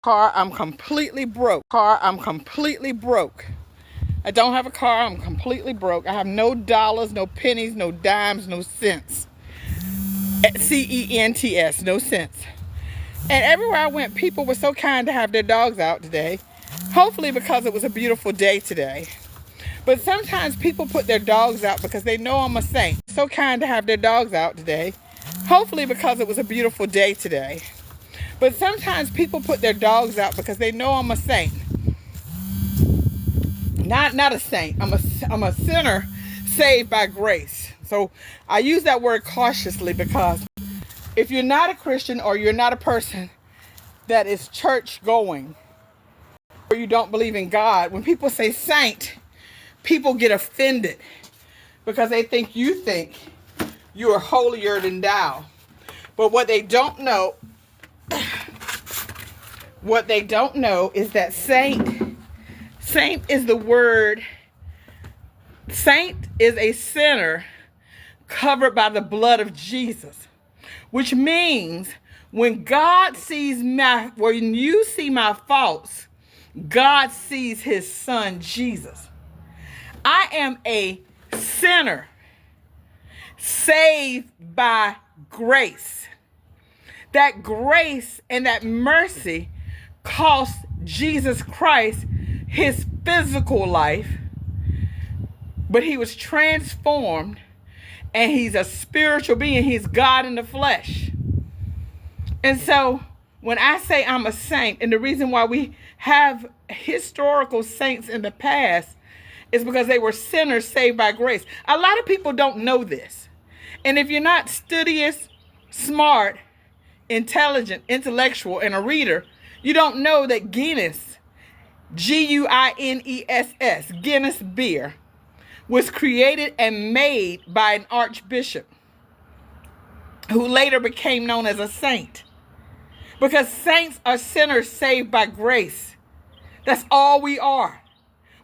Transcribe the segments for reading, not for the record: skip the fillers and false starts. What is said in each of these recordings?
Car, I'm completely broke. Car, I'm completely broke. I don't have a car. I'm completely broke. I have no dollars, no pennies, no dimes, no cents. C-E-N-T-S, no cents. And everywhere I went, people were so kind to have their dogs out today. Hopefully because it was a beautiful day today. But sometimes people put their dogs out because they know I'm a saint. So kind to have their dogs out today. Hopefully because it was a beautiful day today. But sometimes people put their dogs out because they know I'm a saint. Not a saint. I'm a sinner saved by grace. So I use that word cautiously because if you're not a Christian or you're not a person that is church going or you don't believe in God, when people say saint, people get offended because they think you are holier than thou. But what they don't know is that saint is the word. Saint is a sinner covered by the blood of Jesus, which means when you see my faults, God sees his son Jesus. I am a sinner saved by grace. That grace and that mercy cost Jesus Christ his physical life, but he was transformed and he's a spiritual being. He's God in the flesh. And so when I say I'm a saint, and the reason why we have historical saints in the past is because they were sinners saved by grace. A lot of people don't know this. And if you're not studious, smart, intelligent, intellectual, and a reader, you don't know that Guinness, Guinness, Guinness beer, was created and made by an archbishop who later became known as a saint. Because saints are sinners saved by grace. That's all we are.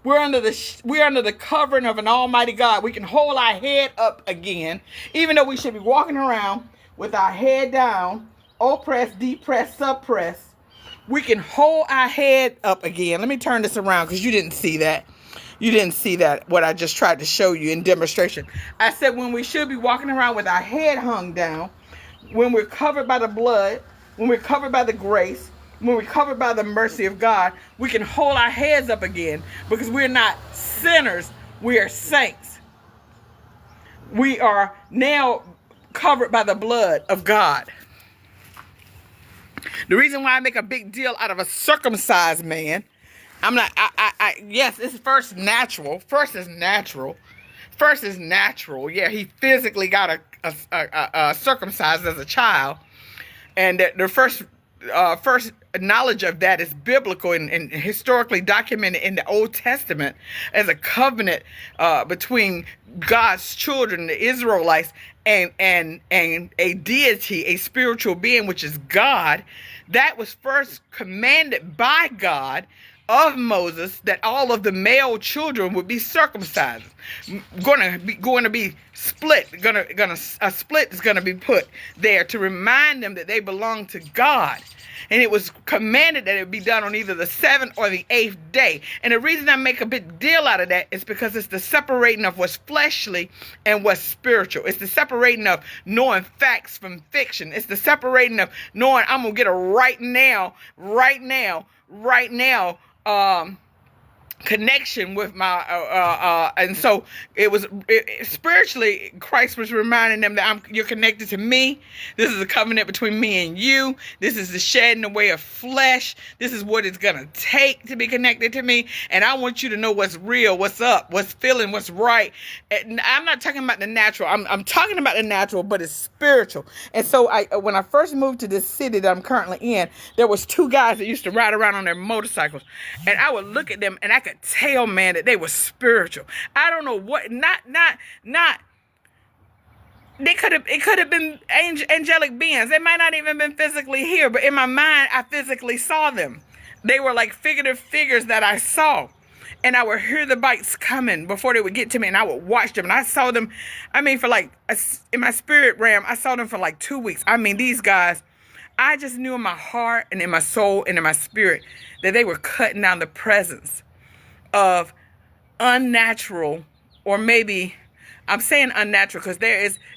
We're under the covering of an almighty God. We can hold our head up again, even though we should be walking around with our head down, oppressed, depressed, suppressed. We can hold our head up again. Let me turn this around because you didn't see that. You didn't see that, what I just tried to show you in demonstration. I said when we should be walking around with our head hung down, when we're covered by the blood, when we're covered by the grace, when we're covered by the mercy of God, we can hold our heads up again because we're not sinners, we are saints. We are now covered by the blood of God. The reason why I make a big deal out of a circumcised man, yes, it's first natural. First is natural. Yeah, he physically got a circumcised as a child. And the first knowledge of that is biblical and historically documented in the Old Testament as a covenant between God's children, the Israelites, and a deity, a spiritual being, which is God. That was first commanded by God of Moses, that all of the male children would be circumcised. Going to be split. A split is going to be put there to remind them that they belong to God. And it was commanded that it be done on either the 7th or the 8th day. And the reason I make a big deal out of that is because it's the separating of what's fleshly and what's spiritual. It's the separating of knowing facts from fiction. It's the separating of knowing I'm going to get a right now, connection with my and so spiritually Christ was reminding them that you're connected to me. This is a covenant between me and you. This is the shedding away of flesh. This is what it's gonna take to be connected to me, and I want you to know what's real, what's up, what's feeling, what's right. And I'm not talking about the natural. I'm talking about the natural, but it's spiritual. And so when I first moved to this city that I'm currently in, there was 2 guys that used to ride around on their motorcycles, and I would look at them and I could tell, man, that they were spiritual. I don't know what, it could have been angelic beings. They might not even been physically here, but in my mind, I physically saw them. They were like figurative figures that I saw. And I would hear the bikes coming before they would get to me, and I would watch them. And I saw them, in my spirit realm, I saw them for like 2 weeks. These guys, I just knew in my heart and in my soul and in my spirit that they were cutting down the presence of unnatural, or maybe I'm saying unnatural because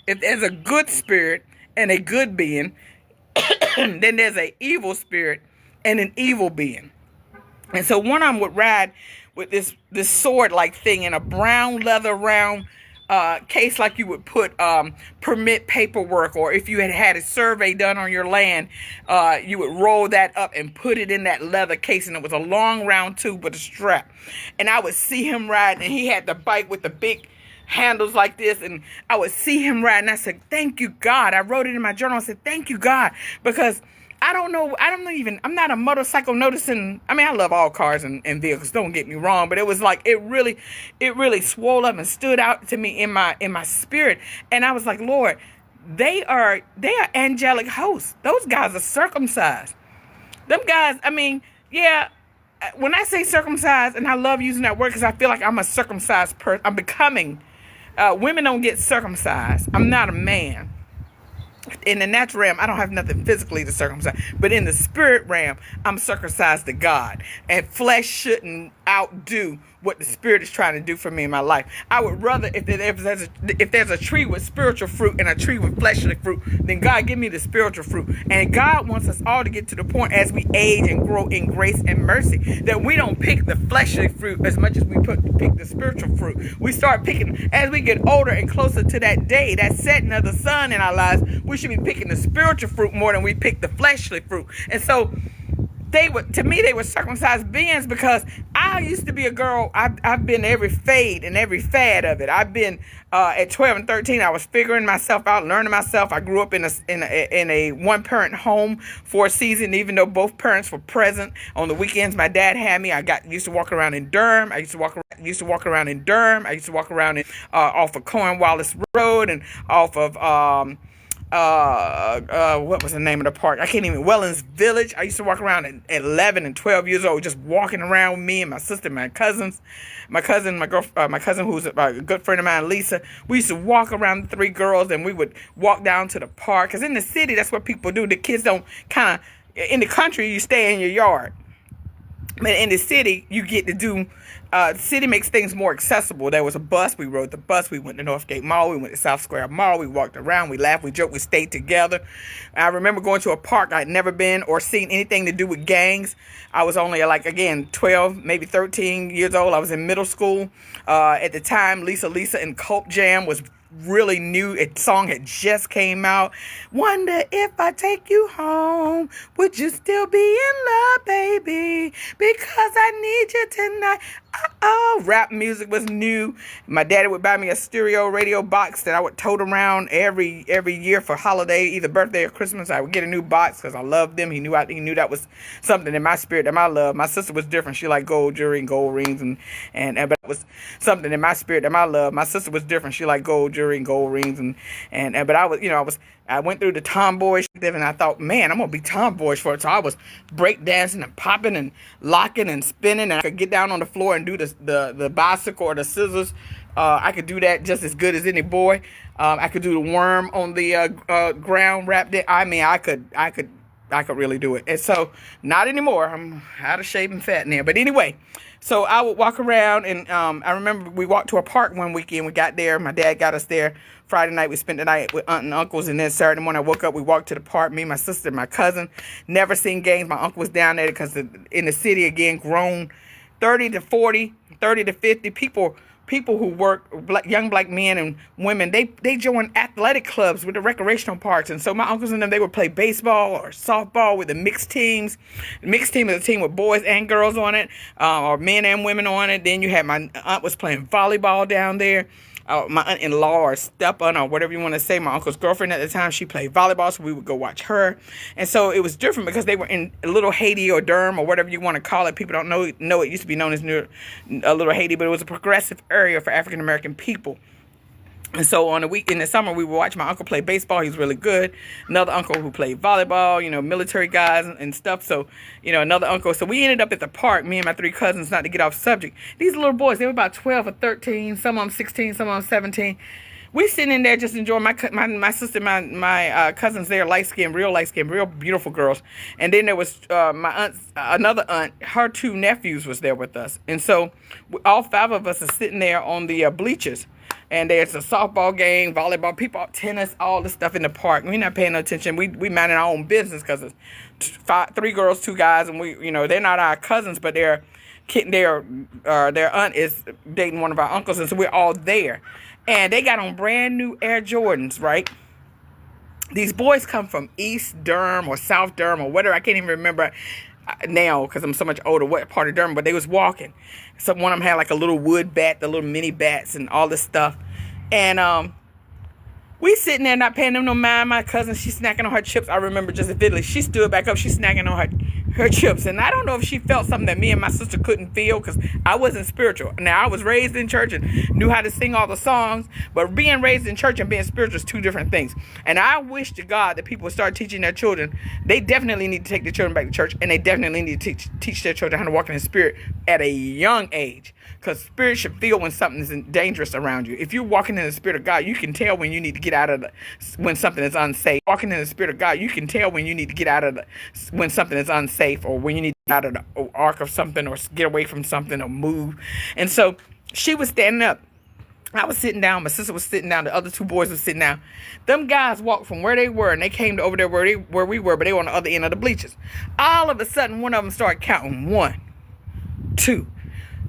if there's a good spirit and a good being, then there's an evil spirit and an evil being. And so one of them would ride with this sword-like thing in a brown leather round case, like you would put permit paperwork, or if you had a survey done on your land, you would roll that up and put it in that leather case, and it was a long round tube with a strap. And I would see him ride, and he had the bike with the big handles like this, and I would see him ride, and I said, thank you, God. I wrote it in my journal. I said, thank you, God, because I'm not a motorcycle noticing. I mean, I love all cars and vehicles, don't get me wrong, but it was like, it really swole up and stood out to me in my spirit. And I was like, Lord, they are angelic hosts. Those guys are circumcised. Them guys, I mean, yeah, when I say circumcised, and I love using that word because I feel like I'm a circumcised person. I'm becoming, women don't get circumcised. I'm not a man. In the natural realm, I don't have nothing physically to circumcise, but in the spirit realm, I'm circumcised to God, and flesh shouldn't outdo what the spirit is trying to do for me in my life. I would rather, if there's a tree with spiritual fruit and a tree with fleshly fruit, then God give me the spiritual fruit. And God wants us all to get to the point as we age and grow in grace and mercy that we don't pick the fleshly fruit as much as we pick the spiritual fruit. We start picking as we get older and closer to that day, that setting of the sun in our lives. We should be picking the spiritual fruit more than we pick the fleshly fruit. And so they were circumcised beings, because I used to be a girl. I've been every fade and every fad of it. I've been at 12 and 13. I was figuring myself out, learning myself. I grew up in a one parent home for a season, even though both parents were present on the weekends. My dad had me. Used to walk around in Durham. I used to walk around in Durham. I used to walk around off of Cornwallis Road and off of what was the name of the park? I can't even, Wellens Village. I used to walk around at 11 and 12 years old, just walking around with me and my sister, my cousin who's a good friend of mine, Lisa. We used to walk around, the three girls, and we would walk down to the park. Because in the city, that's what people do. The kids don't in the country, you stay in your yard. But in the city, you get to do, the city makes things more accessible. There was a bus. We rode the bus. We went to Northgate Mall. We went to South Square Mall. We walked around. We laughed. We joked. We stayed together. I remember going to a park I'd never been or seen anything to do with gangs. I was only 12, maybe 13 years old. I was in middle school. At the time, Lisa and Cope Jam was really new. A song had just came out. Wonder if I take you home, would you still be in love, baby? Because I need you tonight. Rap music was new. My daddy would buy me a stereo radio box that I would tote around every year for holiday, either birthday or Christmas. I would get a new box because I loved them. He knew that was something in my spirit that I loved. My sister was different. She liked gold jewelry and gold rings, but it was something in my spirit that I loved. My sister was different. She liked gold jewelry and gold rings, but I went through the tomboyish and I thought, man, I'm gonna be tomboyish for it. So I was break dancing and popping and locking and spinning, and I could get down on the floor and do the bicycle or the scissors. I could do that just as good as any boy. I could do the worm on the ground, wrap it. I mean, I could really do it. And so, not anymore. I'm out of shape and fat now. But anyway, so I would walk around, and I remember we walked to a park one weekend. We got there. My dad got us there. Friday night, we spent the night with aunt and uncles, and then Saturday morning, I woke up. We walked to the park. Me, my sister, my cousin. Never seen gangs. My uncle was down there because in the city, again, grown 30 to 40, 30 to 50 people who work, young black men and women, they join athletic clubs with the recreational parks. And so my uncles and them, they would play baseball or softball with the mixed teams. The mixed team is a team with boys and girls on it, or men and women on it. Then you had my aunt was playing volleyball down there. My aunt-in-law or step-aunt or whatever you want to say, my uncle's girlfriend at the time, she played volleyball, so we would go watch her. And so it was different because they were in Little Haiti or Durham or whatever you want to call it. People don't know it used to be known as Little Haiti, but it was a progressive area for African-American people. And so in the summer, we would watch my uncle play baseball. He was really good. Another uncle who played volleyball, military guys and stuff. So, another uncle. So we ended up at the park, me and my three cousins, not to get off subject. These little boys, they were about 12 or 13, some of them 16, some of them 17. We sitting in there just enjoying my sister, my cousins there, light skin, real beautiful girls. And then there was my aunt, another aunt, her two nephews was there with us. And so all five of us are sitting there on the bleachers. And there's a softball game, volleyball, people, tennis, all this stuff in the park. We're not paying no attention. We minding our own business because it's three girls, two guys, and we, they're not our cousins, but their aunt is dating one of our uncles, and so we're all there. And they got on brand new Air Jordans, right? These boys come from East Durham or South Durham or whatever. I can't even remember now because I'm so much older what part of Durham, but they was walking. So one of them had like a little wood bat, the little mini bats and all this stuff. And we sitting there not paying them no mind. My cousin, she's snacking on her chips. I remember just vividly. She stood back up. She's snacking on her chips. And I don't know if she felt something that me and my sister couldn't feel because I wasn't spiritual. Now, I was raised in church and knew how to sing all the songs. But being raised in church and being spiritual is two different things. And I wish to God that people would start teaching their children. They definitely need to take their children back to church. And they definitely need to teach their children how to walk in the spirit at a young age. Because spirit should feel when something is dangerous around you. If you're walking in the spirit of God, you can tell when you need to get out of when something is unsafe. Walking in the spirit of God, you can tell when you need to get out of when something is unsafe, or when you need to get out of the arc of something, or get away from something, or move. And so she was standing up. I was sitting down. My sister was sitting down. The other two boys were sitting down. Them guys walked from where they were, and they came to over there where we were, but they were on the other end of the bleachers. All of a sudden, one of them started counting 1, 2.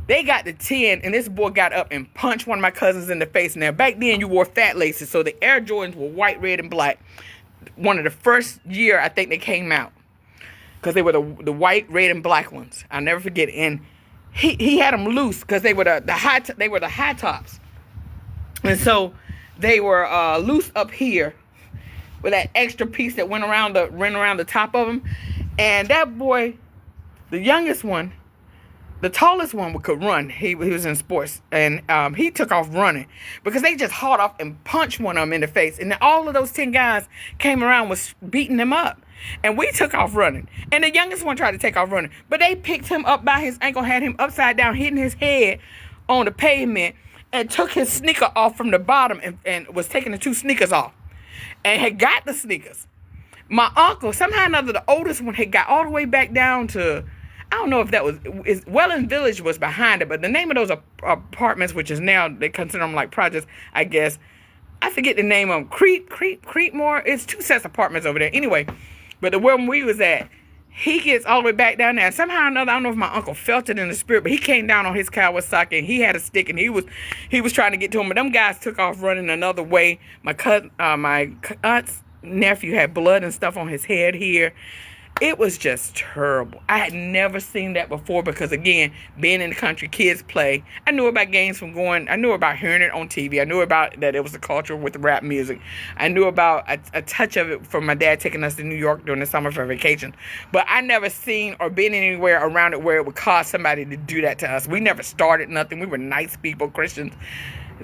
They got to 10, and this boy got up and punched one of my cousins in the face. Now, back then, you wore fat laces, so the Air Jordans were white, red, and black. One of the first year, I think they came out, because they were the white, red, and black ones. I'll never forget. And he had them loose because they were the high tops, and so they were loose up here with that extra piece that went around the top of them. And that boy, the youngest one. The tallest one could run. He was in sports. And he took off running because they just hauled off and punched one of them in the face. And then all of those 10 guys came around, was beating him up. And we took off running. And the youngest one tried to take off running. But they picked him up by his ankle, had him upside down, hitting his head on the pavement, and took his sneaker off from the bottom and was taking the 2 sneakers off. And had got the sneakers. My uncle, somehow or another, the oldest one, had got all the way back down to... I don't know if that was, Welland Village was behind it, but the name of those apartments, which is now, they consider them like projects, I guess. I forget the name of them. Creekmore. It's 2 sets of apartments over there. Anyway, but the one we was at, he gets all the way back down there. And somehow or another, I don't know if my uncle felt it in the spirit, but he came down on his Kawasaki and he had a stick and he was trying to get to him. But them guys took off running another way. My aunt's nephew had blood and stuff on his head here. It was just terrible. I had never seen that before because, again, being in the country, kids play. I knew about games from going. I knew about hearing it on TV. I knew about that it was a culture with rap music. I knew about a touch of it from my dad taking us to New York during the summer for vacation. But I never seen or been anywhere around it where it would cause somebody to do that to us. We never started nothing. We were nice people, Christians.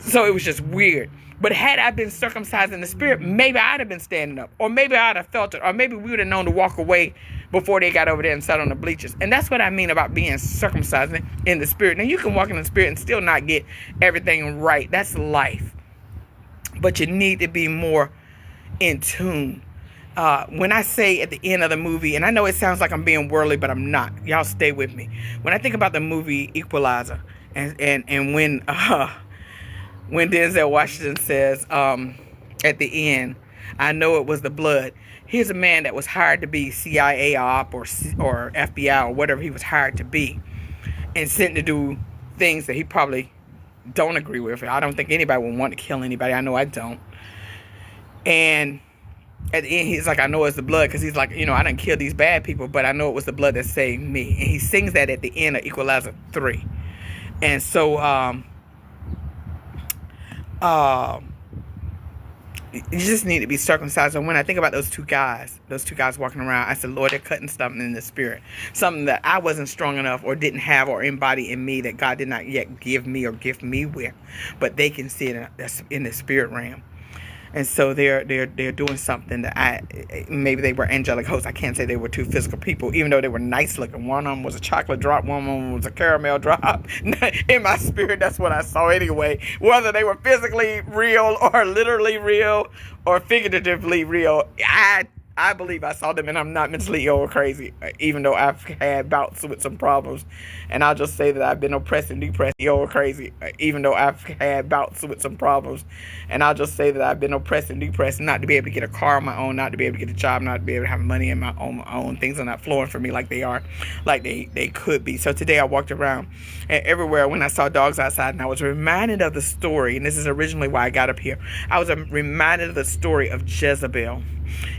So it was just weird. But had I been circumcised in the spirit, maybe I'd have been standing up. Or maybe I'd have felt it. Or maybe we would have known to walk away before they got over there and sat on the bleachers. And that's what I mean about being circumcised in the spirit. Now, you can walk in the spirit and still not get everything right. That's life. But you need to be more in tune. When I say at the end of the movie, and I know it sounds like I'm being worldly, but I'm not. Y'all stay with me. When I think about the movie Equalizer, and when Denzel Washington says at the end, I know it was the blood. Here's a man that was hired to be CIA op or FBI or whatever he was hired to be, and sent to do things that he probably don't agree with. I don't think anybody would want to kill anybody. I know I don't. And at the end, he's like, I know it's the blood, because he's like, I didn't kill these bad people, but I know it was the blood that saved me. And he sings that at the end of Equalizer 3. And so, you just need to be circumcised. And when I think about those two guys walking around, I said, Lord, they're cutting something in the spirit. Something that I wasn't strong enough or didn't have or embody in me that God did not yet give me or gift me with. But they can see it in the spirit realm. And so they're doing something that maybe they were angelic hosts. I can't say they were two physical people, even though they were nice looking. One of them was a chocolate drop, one of them was a caramel drop. In my spirit, that's what I saw anyway. Whether they were physically real or literally real or figuratively real, I believe I saw them, and I'm not mentally ill or crazy, even though I've had bouts with some problems. And I'll just say that I've been oppressed and depressed, ill or crazy, even though I've had bouts with some problems. And I'll just say that I've been oppressed and depressed, not to be able to get a car on my own, not to be able to get a job, not to be able to have money in my own. Things are not flowing for me like they are, like they could be. So today I walked around, and everywhere when I saw dogs outside, and I was reminded of the story, and this is originally why I got up here. I was reminded of the story of Jezebel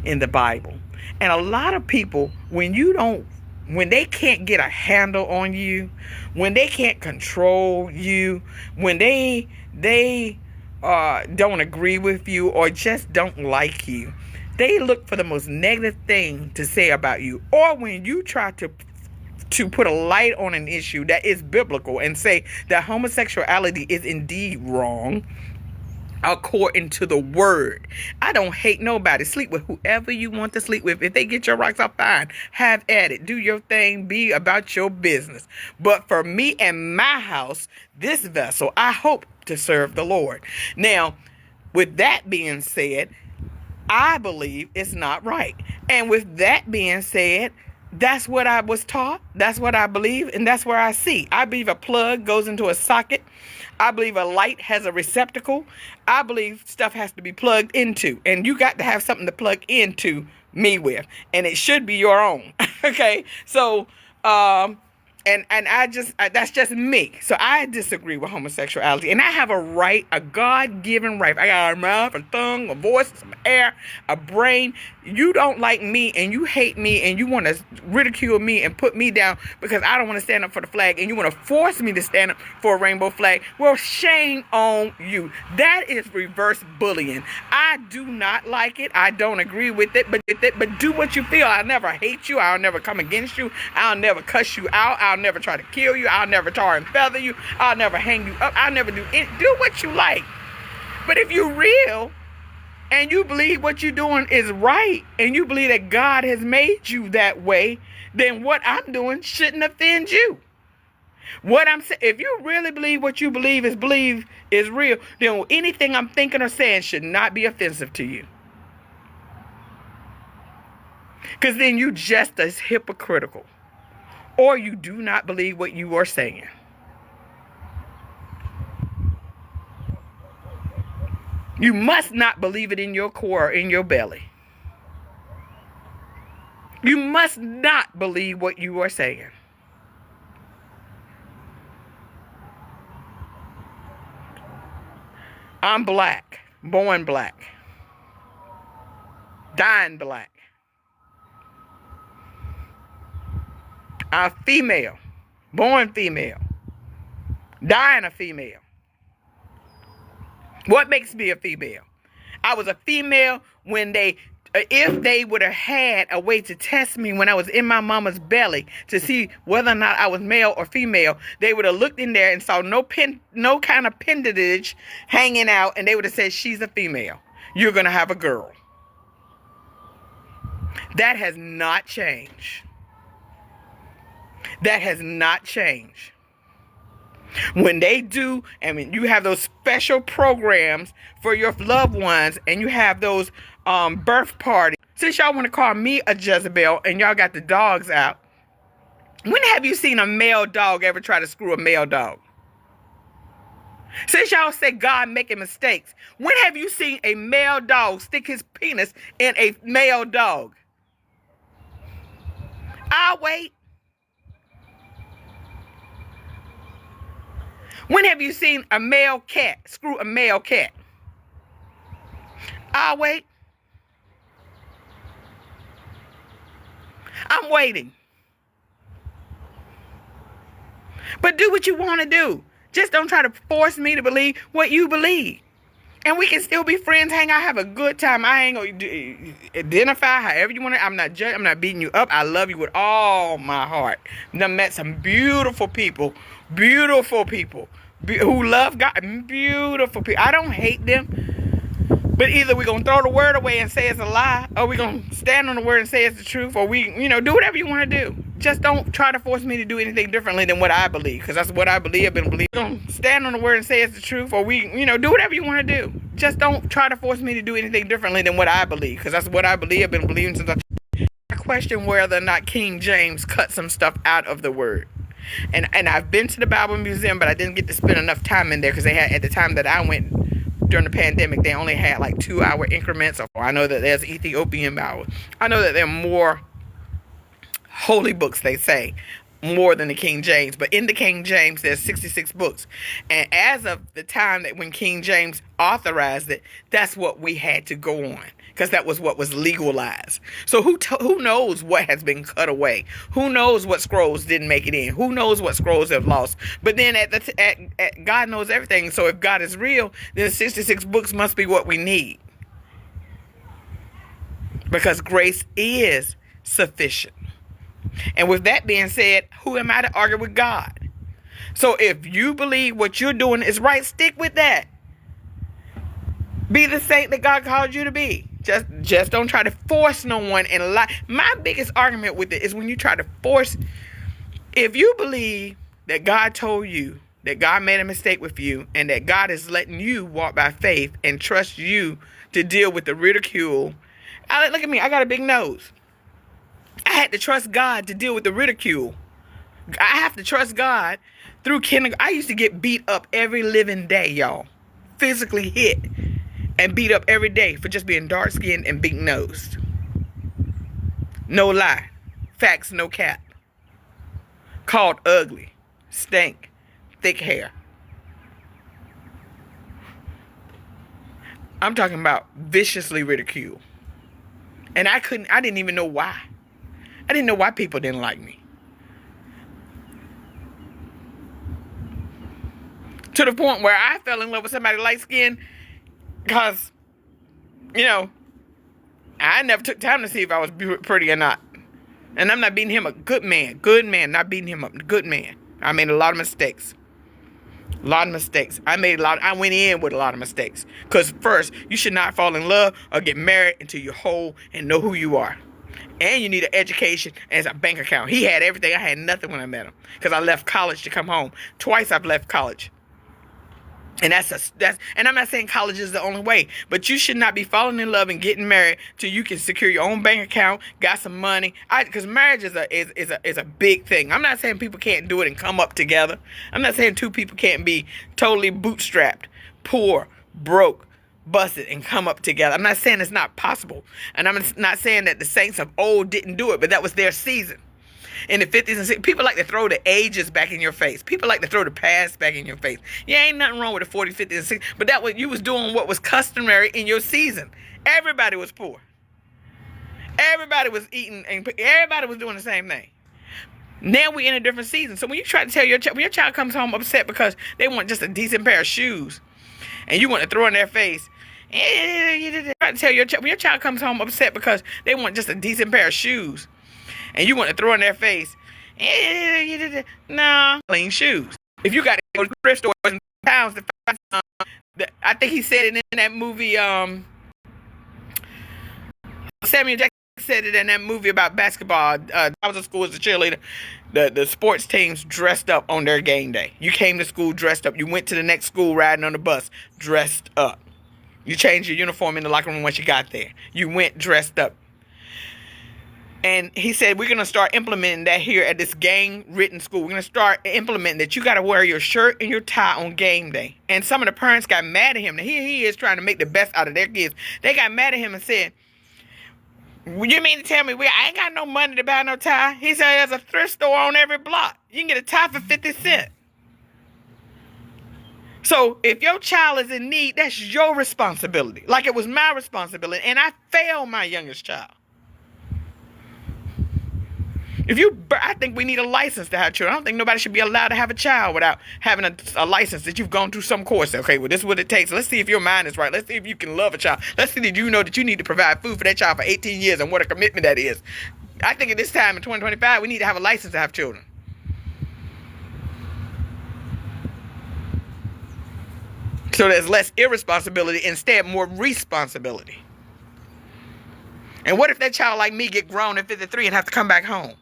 in the Bible. And a lot of people, when they can't get a handle on you, when they can't control you, when they don't agree with you or just don't like you, they look for the most negative thing to say about you. Or when you try to put a light on an issue that is biblical and say that homosexuality is indeed wrong according to the word. I don't hate nobody. Sleep with whoever you want to sleep with. If they get your rocks off, fine. Have at it. Do your thing. Be about your business. But for me and my house, this vessel, I hope to serve the Lord. Now, with that being said, I believe it's not right. And with that being said, that's what I was taught. That's what I believe. And that's where I see. I believe a plug goes into a socket. I believe a light has a receptacle. I believe stuff has to be plugged into. And you got to have something to plug into me with. And it should be your own. Okay? So, and that's just me. So I disagree with homosexuality. And I have a right, a God-given right. I got a mouth, a tongue, a voice, some air, a brain. You don't like me and you hate me and you want to ridicule me and put me down because I don't want to stand up for the flag and you want to force me to stand up for a rainbow flag. Well, shame on you. That is reverse bullying. I do not like it. I don't agree with it, but do what you feel. I'll never hate you. I'll never come against you. I'll never cuss you out. I'll never try to kill you. I'll never tar and feather you. I'll never hang you up. I'll never do what you like. But if you're real and you believe what you're doing is right, and you believe that God has made you that way, then what I'm doing shouldn't offend you. What I'm saying, if you really believe what you believe is real, then anything I'm thinking or saying should not be offensive to you. Because then you just as hypocritical, or you do not believe what you are saying. You must not believe it in your core, in your belly. You must not believe what you are saying. I'm black, born black, dying black. I'm female, born female, dying a female. What makes me a female? I was a female when if they would have had a way to test me when I was in my mama's belly to see whether or not I was male or female, they would have looked in there and saw no kind of appendage hanging out, and they would have said, she's a female. You're going to have a girl. That has not changed. That has not changed. When they do, and when you have those special programs for your loved ones, and you have those birth parties, since y'all want to call me a Jezebel and y'all got the dogs out, when have you seen a male dog ever try to screw a male dog? Since y'all say God making mistakes, when have you seen a male dog stick his penis in a male dog? I'll wait. When have you seen a male cat screw a male cat? I'll wait. I'm waiting. But do what you want to do. Just don't try to force me to believe what you believe. And we can still be friends, hang out, have a good time. I ain't going to identify however you want to. I'm not judging. I'm not beating you up. I love you with all my heart. I've met some beautiful people who love God. Beautiful people. I don't hate them. But either we're going to throw the word away and say it's a lie, or we're going to stand on the word and say it's the truth, or do whatever you want to do. Just don't try to force me to do anything differently than what I believe, because that's what I believe. I've been believing. We're going to stand on the word and say it's the truth, or do whatever you want to do. Just don't try to force me to do anything differently than what I believe, because that's what I believe. I've been believing since I question whether or not King James cut some stuff out of the word. And I've been to the Bible Museum, but I didn't get to spend enough time in there, because they had, at the time that I went, during the pandemic, they only had like 2-hour increments. I know that there's Ethiopian Bible. I know that there are more holy books, they say, more than the King James. But in the King James, there's 66 books. And as of the time that when King James authorized it, that's what we had to go on, because that was what was legalized. So who knows what has been cut away? Who knows what scrolls didn't make it in? Who knows what scrolls have lost? But then God knows everything. So if God is real, then 66 books must be what we need, because grace is sufficient. And with that being said, who am I to argue with God? So if you believe what you're doing is right, stick with that. Be the saint that God called you to be. Just don't try to force no one and lie. My biggest argument with it is when you try to force. If you believe that God told you that God made a mistake with you, and that God is letting you walk by faith and trust you to deal with the ridicule. Look at me. I got a big nose. I had to trust God to deal with the ridicule. I have to trust God through kindergarten. I used to get beat up every living day, y'all. Physically hit and beat up every day for just being dark-skinned and big-nosed. No lie. Facts, no cap. Called ugly. Stink. Thick hair. I'm talking about viciously ridiculed. And I didn't even know why. I didn't know why people didn't like me. To the point where I fell in love with somebody light-skinned, because, I never took time to see if I was pretty or not. And I'm not beating him up. Good man, not beating him up. Good man. I made a lot of mistakes. I went in with a lot of mistakes. Because first, you should not fall in love or get married until you're whole and know who you are. And you need an education and a bank account. He had everything. I had nothing when I met him, because I left college to come home. Twice I've left college. And and I'm not saying college is the only way, but you should not be falling in love and getting married till you can secure your own bank account, got some money. Because marriage is a big thing. I'm not saying people can't do it and come up together. I'm not saying two people can't be totally bootstrapped, poor, broke, busted, and come up together. I'm not saying it's not possible. And I'm not saying that the saints of old didn't do it, but that was their season. In the 50s and 60s, people like to throw the ages back in your face. People like to throw the past back in your face. Yeah, ain't nothing wrong with the 40s, 50s, and 60s, but that was, you was doing what was customary in your season. Everybody was poor. Everybody was eating, and everybody was doing the same thing. Now we in a different season. So when you try to tell your child, when your child comes home upset because they want just a decent pair of shoes, and you want to throw in their face, try to tell your child, when your child comes home upset because they want just a decent pair of shoes, and you want to throw in their face, nah, clean shoes. If you got to go to the thrift store and pounds to find some, I think he said it in that movie. Samuel Jackson said it in that movie about basketball. I was in school as a cheerleader. The sports teams dressed up on their game day. You came to school dressed up. You went to the next school riding on the bus dressed up. You changed your uniform in the locker room once you got there. You went dressed up. And he said, we're going to start implementing that here at this gang-written school. We're going to start implementing that you got to wear your shirt and your tie on game day. And some of the parents got mad at him. Now, here he is trying to make the best out of their kids. They got mad at him and said, you mean to tell me I ain't got no money to buy no tie? He said, there's a thrift store on every block. You can get a tie for 50 cents. So if your child is in need, that's your responsibility. Like it was my responsibility. And I failed my youngest child. I think we need a license to have children. I don't think nobody should be allowed to have a child without having a license that you've gone through some course. Okay, well, this is what it takes. Let's see if your mind is right. Let's see if you can love a child. Let's see that you know that you need to provide food for that child for 18 years and what a commitment that is. I think at this time in 2025, we need to have a license to have children. So there's less irresponsibility, instead more responsibility. And what if that child like me get grown at 53 and have to come back home?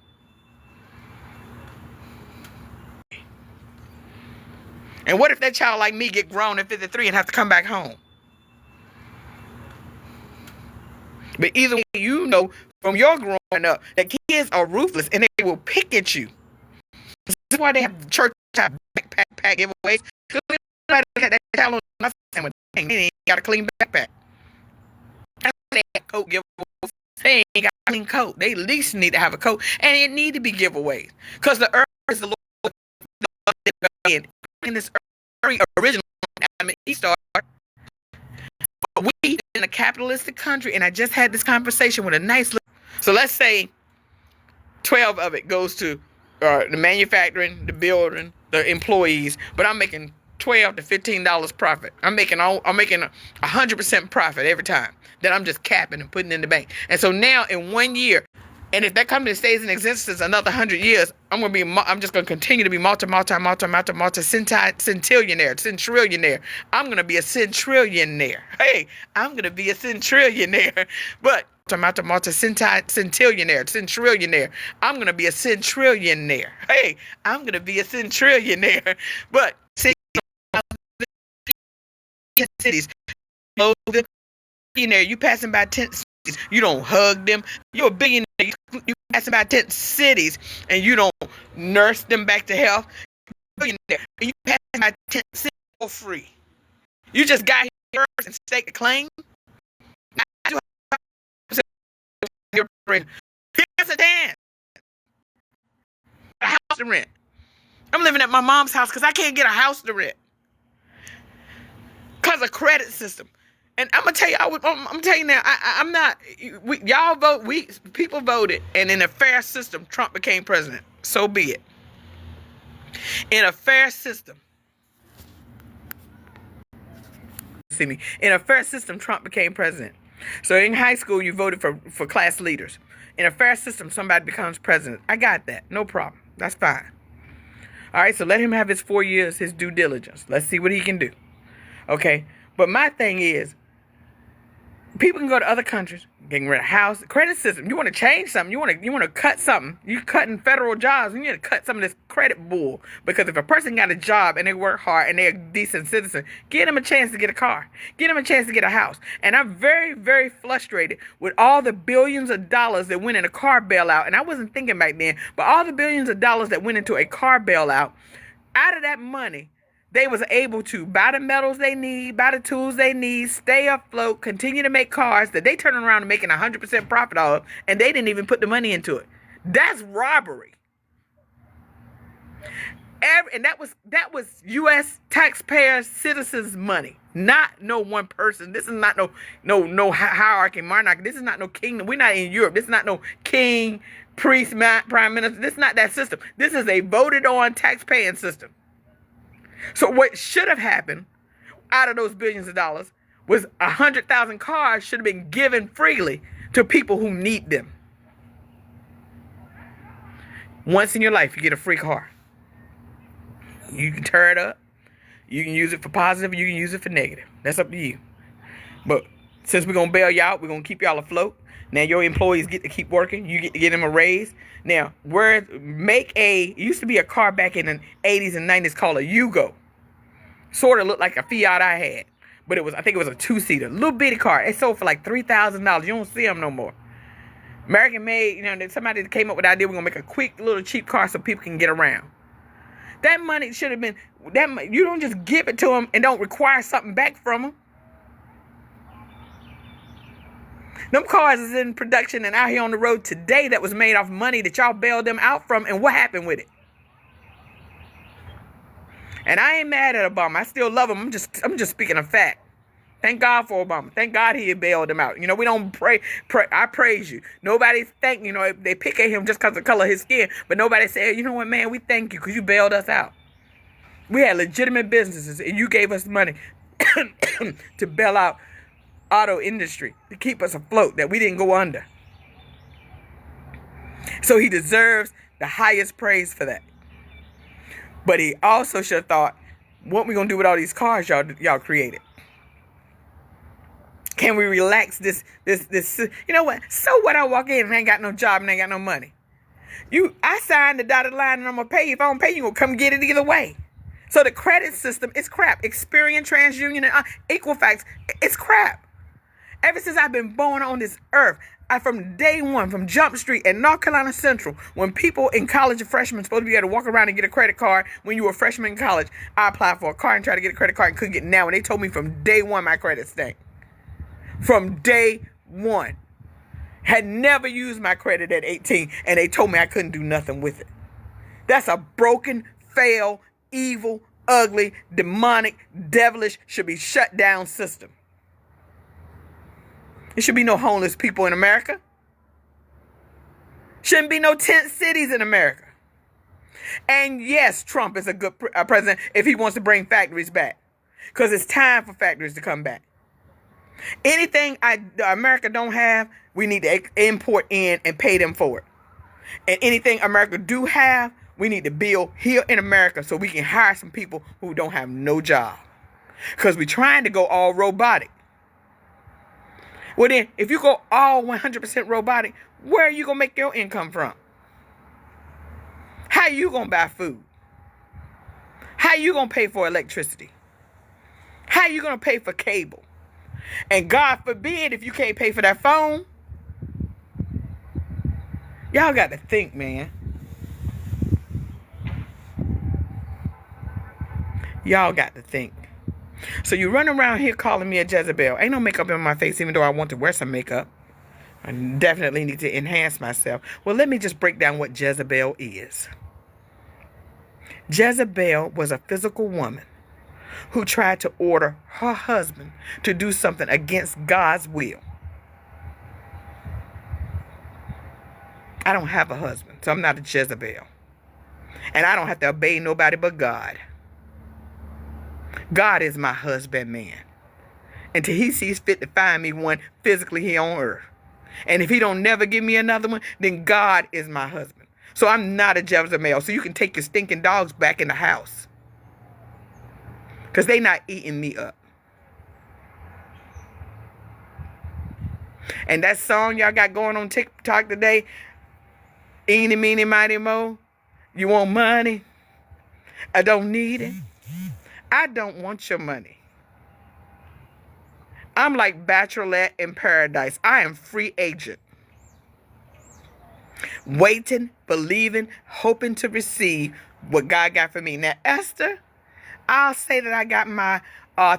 And what if that child like me get grown at 53 and have to come back home? But either way, you know from your growing up that kids are ruthless and they will pick at you. This is why they have church backpack giveaways. Because that child on my sandwich, they ain't got a clean backpack. That's why they have coat giveaways. They ain't got a clean coat. They at least need to have a coat, and it need to be giveaways. Because the earth is the Lord in this original He started. But we in a capitalistic country, and I just had this conversation with a nice little. So let's say 12 of it goes to the manufacturing, the building, the employees, but I'm making $12 to $15 profit. I'm making 100% profit every time that I'm just capping and putting in the bank. And so now in 1 year, and if that company stays in existence another 100 years, I'm just gonna continue to be centillionaire. I'm gonna be a centrillionaire. Hey, I'm gonna be a centrillionaire. But centillionaire. I'm gonna be a centrillionaire. Hey, I'm gonna be a centrillionaire. But cities, you passing by 10 cities, you don't hug them. You're a billionaire. You passing by 10 cities and you don't nurse them back to health. You're a billionaire. And you passing by 10 cities for free. You just got here first and staked a claim. Here's a dance. A house to rent. I'm living at my mom's house because I can't get a house to rent. Because of credit system. And I'm gonna tell you, I'm telling you now, I'm not. Y'all vote. People voted, and in a fair system, Trump became president. So be it. In a fair system, Trump became president. So in high school, you voted for class leaders. In a fair system, somebody becomes president. I got that. No problem. That's fine. All right. So let him have his 4 years, his due diligence. Let's see what he can do. Okay. But my thing is, people can go to other countries, getting rid of house, credit system. You want to change something. You want to cut something. You cutting federal jobs. You need to cut some of this credit bull. Because if a person got a job and they work hard and they're a decent citizen, get them a chance to get a car. Get them a chance to get a house. And I'm very, very frustrated with all the billions of dollars that went in a car bailout. And I wasn't thinking back then, but all the billions of dollars that went into a car bailout, out of that money, they was able to buy the metals they need, buy the tools they need, stay afloat, continue to make cars that they turn around and making 100% profit of, and they didn't even put the money into it. That's robbery. And that was U.S. taxpayers, citizens' money, not no one person. This is not no hierarchy, monarchy. This is not no kingdom. We're not in Europe. This is not no king, priest, prime minister. This is not that system. This is a voted on taxpaying system. So what should have happened out of those billions of dollars was 100,000 cars should have been given freely to people who need them. Once in your life, you get a free car. You can tear it up. You can use it for positive. You can use it for negative. That's up to you. But since we're going to bail you out, we're going to keep y'all afloat. Now your employees get to keep working. You get to get them a raise. Now, it used to be a car back in the 80s and 90s called a Yugo. Sort of looked like a Fiat I had. But I think it was a 2-seater. Little bitty car. It sold for like $3,000. You don't see them no more. American made, somebody came up with the idea we're going to make a quick little cheap car so people can get around. That money should have been, you don't just give it to them and don't require something back from them. Them cars is in production and out here on the road today that was made off money that y'all bailed them out from, and what happened with it? And I ain't mad at Obama. I still love him. I'm just speaking a fact. Thank God for Obama. Thank God he bailed them out. We don't pray. I praise you. Nobody they pick at him just because of the color of his skin, but nobody said, you know what, man, we thank you because you bailed us out. We had legitimate businesses and you gave us money to bail out auto industry to keep us afloat, that we didn't go under. So he deserves the highest praise for that. But he also should have thought, What we gonna do with all these cars y'all created? Can we relax this? You know what? So what? I walk in and ain't got no job and ain't got no money. I signed the dotted line and I'm gonna pay you. If I don't pay you, gonna come get it either way. So the credit system is crap. Experian, TransUnion, and Equifax, it's crap. Ever since I've been born on this earth, from day one, from Jump Street at North Carolina Central, when people in college and freshmen supposed to be able to walk around and get a credit card when you were a freshman in college, I applied for a car and tried to get a credit card and couldn't get it now. And they told me from day one my credit stank. From day one. Had never used my credit at 18, and they told me I couldn't do nothing with it. That's a broken, failed, evil, ugly, demonic, devilish, should be shut down system. There should be no homeless people in America. Shouldn't be no tent cities in America. And yes, Trump is a good president if he wants to bring factories back. Because it's time for factories to come back. Anything America don't have, we need to import in and pay them for it. And anything America do have, we need to build here in America so we can hire some people who don't have no job. Because we're trying to go all robotic. Well then, if you go all 100% robotic, where are you going to make your income from? How are you going to buy food? How are you going to pay for electricity? How are you going to pay for cable? And God forbid if you can't pay for that phone. Y'all got to think, man. Y'all got to think. So you run around here calling me a Jezebel. Ain't no makeup on my face, even though I want to wear some makeup. I definitely need to enhance myself. Well, let me just break down what Jezebel is. Jezebel was a physical woman who tried to order her husband to do something against God's will. I don't have a husband, so I'm not a Jezebel. And I don't have to obey nobody but God. God is my husband, man. Until he sees fit to find me one physically here on earth. And if he don't never give me another one, then God is my husband. So I'm not a Jezebel. So you can take your stinking dogs back in the house. Because they not eating me up. And that song y'all got going on TikTok today, Eeny, Meeny, Mighty, Mo, you want money? I don't need it. I don't want your money. I'm like Bachelorette in Paradise. I am free agent. Waiting, believing, hoping to receive what God got for me. Now, Esther, I'll say that I got my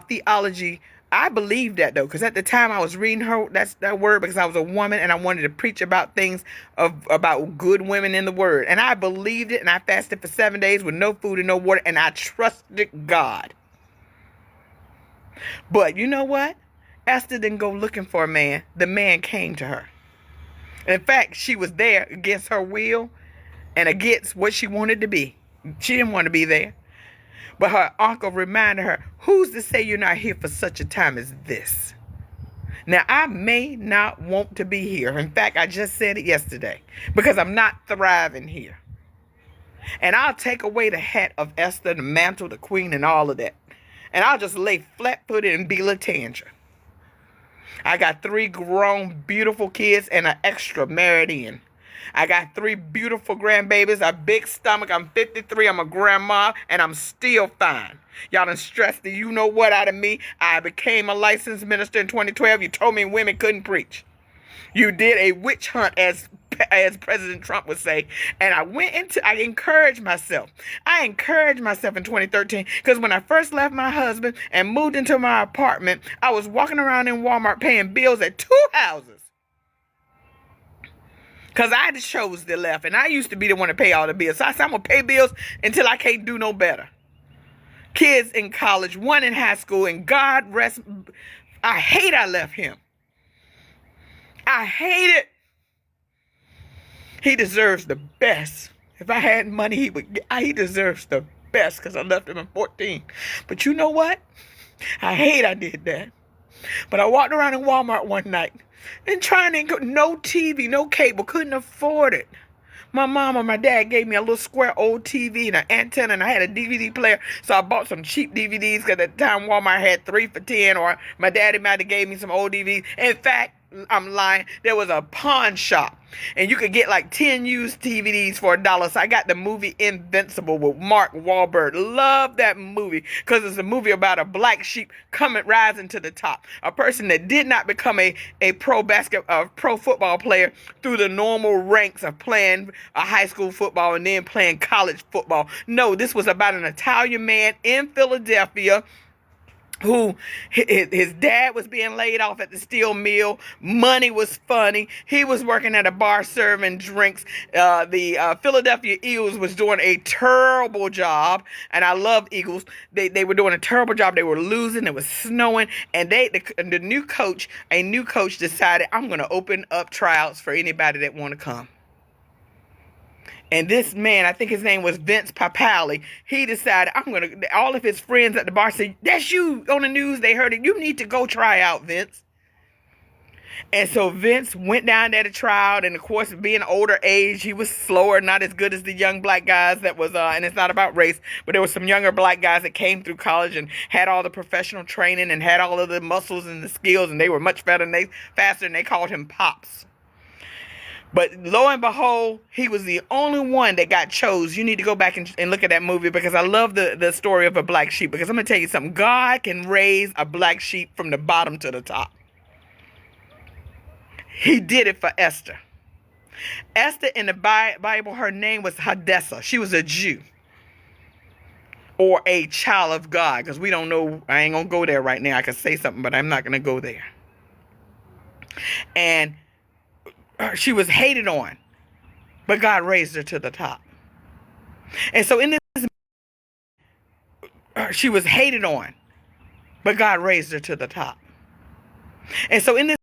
theology. I believe that, though, because at the time I was reading that word because I was a woman and I wanted to preach about things about good women in the word. And I believed it, and I fasted for 7 days with no food and no water, and I trusted God. But you know what? Esther didn't go looking for a man. The man came to her. In fact, she was there against her will and against what she wanted to be. She didn't want to be there. But her uncle reminded her, who's to say you're not here for such a time as this? Now, I may not want to be here. In fact, I just said it yesterday. Because I'm not thriving here. And I'll take away the hat of Esther, the mantle, the queen, and all of that. And I'll just lay flat-footed and be Latanja. I got 3 grown, beautiful kids and an extra married in. I got 3 beautiful grandbabies, a big stomach. I'm 53. I'm a grandma, and I'm still fine. Y'all done stressed the you-know-what out of me. I became a licensed minister in 2012. You told me women couldn't preach. You did a witch hunt, as President Trump would say. And I encouraged myself. I encouraged myself in 2013 because when I first left my husband and moved into my apartment, I was walking around in Walmart paying bills at 2 houses. Because I chose the left, and I used to be the one to pay all the bills. So I said, I'm going to pay bills until I can't do no better. Kids in college, 1 in high school, and God rest. I hate I left him. I hate it. He deserves the best. If I had money, he deserves the best because I left him at 14. But you know what? I hate I did that. But I walked around in Walmart one night and trying to go, no TV, no cable, couldn't afford it. My mom or my dad gave me a little square old TV and an antenna, and I had a DVD player. So I bought some cheap DVDs because at the time Walmart had 3 for $10, or my daddy might have gave me some old DVDs. In fact, I'm lying. There was a pawn shop, and you could get like 10 used DVDs for $1. So I got the movie Invincible with Mark Wahlberg. Love that movie because it's a movie about a black sheep rising to the top. A person that did not become a pro football player through the normal ranks of playing a high school football and then playing college football. No, this was about an Italian man in Philadelphia who his dad was being laid off at the steel mill. Money was funny. He was working at a bar serving drinks. The Philadelphia Eagles was doing a terrible job, and I love Eagles. They were doing a terrible job. They were losing. It was snowing, and the new coach decided, I'm going to open up tryouts for anybody that want to come. And this man, I think his name was Vince Papale, he decided, all of his friends at the bar said, that's you on the news. They heard it. You need to go try out, Vince. And so Vince went down there to try out. And of course, being older age, he was slower, not as good as the young black guys that was, and it's not about race, but there were some younger black guys that came through college and had all the professional training and had all of the muscles and the skills. And they were much faster and they called him Pops. But lo and behold, he was the only one that got chose. You need to go back and look at that movie because I love the story of a black sheep. Because I'm going to tell you something. God can raise a black sheep from the bottom to the top. He did it for Esther. Esther in the Bible, her name was Hadassah. She was a Jew. Or a child of God. Because we don't know. I ain't going to go there right now. I could say something, but I'm not going to go there. And she was hated on, but God raised her to the top. And so in this, she was hated on, but God raised her to the top. And so in this